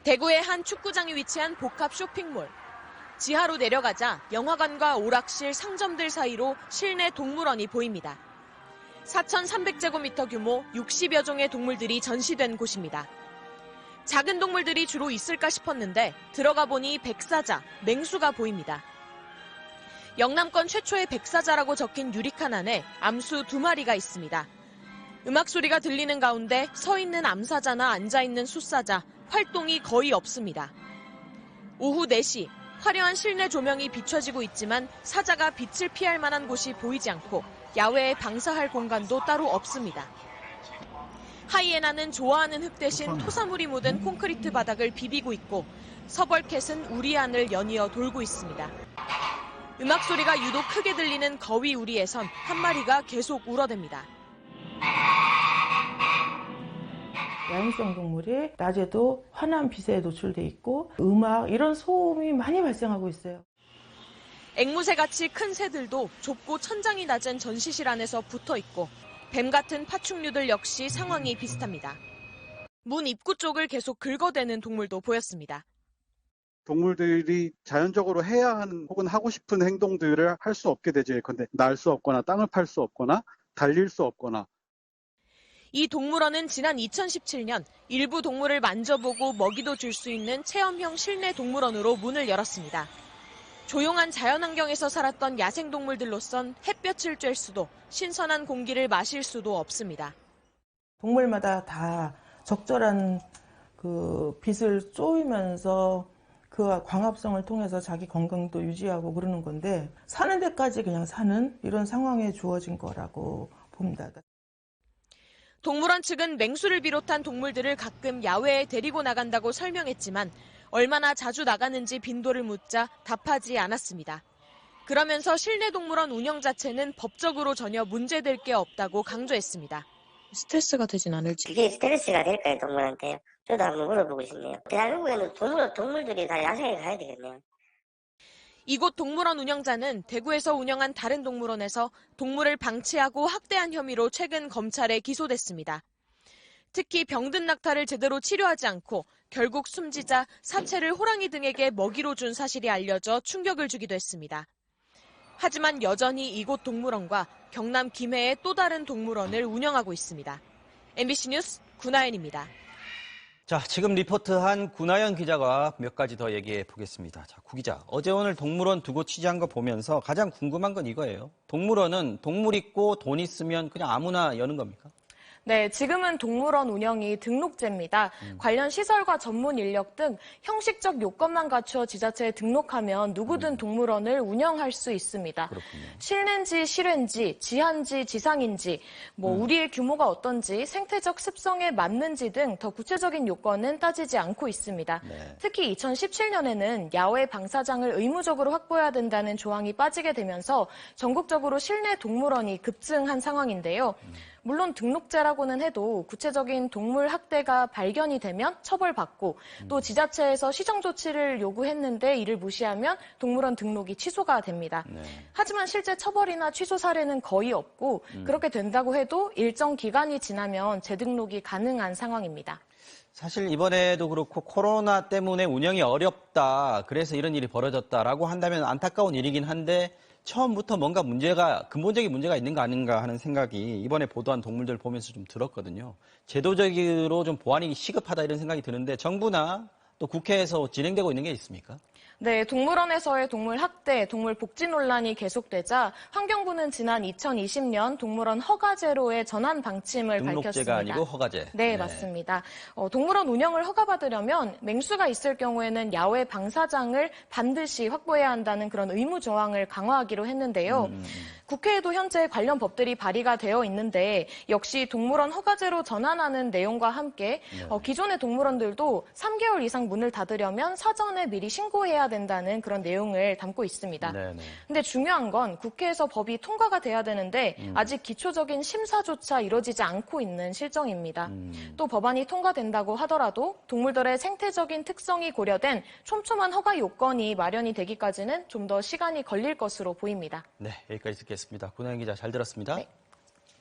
대구의 한 축구장이 위치한 복합 쇼핑몰. 지하로 내려가자 영화관과 오락실, 상점들 사이로 실내 동물원이 보입니다. 4,300제곱미터 규모 60여 종의 동물들이 전시된 곳입니다. 작은 동물들이 주로 있을까 싶었는데 들어가 보니 백사자, 맹수가 보입니다. 영남권 최초의 백사자라고 적힌 유리칸 안에 암수 2마리가 있습니다. 음악 소리가 들리는 가운데 서 있는 암사자나 앉아 있는 숫사자, 활동이 거의 없습니다. 오후 4시, 화려한 실내 조명이 비춰지고 있지만 사자가 빛을 피할 만한 곳이 보이지 않고 야외에 방사할 공간도 따로 없습니다. 하이에나는 좋아하는 흙 대신 토사물이 묻은 콘크리트 바닥을 비비고 있고 서벌캣은 우리 안을 연이어 돌고 있습니다. 음악 소리가 유독 크게 들리는 거위 우리에선 한 마리가 계속 울어댑니다. 야행성 동물이 낮에도 환한 빛에 노출돼 있고 음악 이런 소음이 많이 발생하고 있어요. 앵무새같이 큰 새들도 좁고 천장이 낮은 전시실 안에서 붙어 있고 뱀 같은 파충류들 역시 상황이 비슷합니다. 문 입구 쪽을 계속 긁어대는 동물도 보였습니다. 동물들이 자연적으로 해야 하는 혹은 하고 싶은 행동들을 할 수 없게 되죠. 예컨대 날 수 없거나 땅을 팔 수 없거나 달릴 수 없거나. 이 동물원은 지난 2017년 일부 동물을 만져보고 먹이도 줄 수 있는 체험형 실내 동물원으로 문을 열었습니다. 조용한 자연환경에서 살았던 야생동물들로선 햇볕을 쬐을 수도 신선한 공기를 마실 수도 없습니다. 동물마다 다 적절한 빛을 쏘이면서 그 광합성을 통해서 자기 건강도 유지하고 그러는 건데 사는 데까지 그냥 사는 이런 상황에 주어진 거라고 봅니다. 동물원 측은 맹수를 비롯한 동물들을 가끔 야외에 데리고 나간다고 설명했지만 얼마나 자주 나가는지 빈도를 묻자 답하지 않았습니다. 그러면서 실내 동물원 운영 자체는 법적으로 전혀 문제될 게 없다고 강조했습니다. 스트레스가 되진 않을지. 그게 스트레스가 될까요, 동물한테? 저도 한번 물어보고 싶네요. 대한민국에는 동물들이 다 야생에 가야 되겠네요. 이곳 동물원 운영자는 대구에서 운영한 다른 동물원에서 동물을 방치하고 학대한 혐의로 최근 검찰에 기소됐습니다. 특히 병든 낙타를 제대로 치료하지 않고 결국 숨지자 사체를 호랑이 등에게 먹이로 준 사실이 알려져 충격을 주기도 했습니다. 하지만 여전히 이곳 동물원과 경남 김해의 또 다른 동물원을 운영하고 있습니다. MBC 뉴스 구나연입니다. 자, 지금 리포트한 구나연 기자가 몇 가지 더 얘기해 보겠습니다. 자, 구 기자, 어제 오늘 동물원 두 곳 취재한 거 보면서 가장 궁금한 건 이거예요. 동물원은 동물 있고 돈 있으면 그냥 아무나 여는 겁니까? 네, 지금은 동물원 운영이 등록제입니다. 관련 시설과 전문 인력 등 형식적 요건만 갖추어 지자체에 등록하면 누구든 동물원을 운영할 수 있습니다. 그렇군요. 실내인지 실외인지, 지하인지 지상인지, 우리의 규모가 어떤지, 생태적 습성에 맞는지 등 더 구체적인 요건은 따지지 않고 있습니다. 네. 특히 2017년에는 야외 방사장을 의무적으로 확보해야 된다는 조항이 빠지게 되면서 전국적으로 실내 동물원이 급증한 상황인데요. 물론 등록제라고는 해도 구체적인 동물 학대가 발견이 되면 처벌받고 또 지자체에서 시정 조치를 요구했는데 이를 무시하면 동물원 등록이 취소가 됩니다. 네. 하지만 실제 처벌이나 취소 사례는 거의 없고 그렇게 된다고 해도 일정 기간이 지나면 재등록이 가능한 상황입니다. 사실 이번에도 그렇고 코로나 때문에 운영이 어렵다, 그래서 이런 일이 벌어졌다라고 한다면 안타까운 일이긴 한데 처음부터 뭔가 근본적인 문제가 있는 거 아닌가 하는 생각이 이번에 보도한 동물들 보면서 좀 들었거든요. 제도적으로 좀 보완이 시급하다 이런 생각이 드는데 정부나 또 국회에서 진행되고 있는 게 있습니까? 네, 동물원에서의 동물 학대, 동물 복지 논란이 계속되자 환경부는 지난 2020년 동물원 허가제로의 전환 방침을 등록제가 밝혔습니다. 아니고 허가제. 네, 맞습니다. 동물원 운영을 허가받으려면 맹수가 있을 경우에는 야외 방사장을 반드시 확보해야 한다는 그런 의무 조항을 강화하기로 했는데요. 국회에도 현재 관련 법들이 발의가 되어 있는데 역시 동물원 허가제로 전환하는 내용과 함께 기존의 동물원들도 3개월 이상 문을 닫으려면 사전에 미리 신고해야 된다는 그런 내용을 담고 있습니다. 근데 중요한 건 국회에서 법이 통과가 돼야 되는데 아직 기초적인 심사조차 이루어지지 않고 있는 실정입니다. 또 법안이 통과된다고 하더라도 동물들의 생태적인 특성이 고려된 촘촘한 허가 요건이 마련이 되기까지는 좀 더 시간이 걸릴 것으로 보입니다. 네, 여기까지 듣겠습니다. 구나연 기자 잘 들었습니다. 네.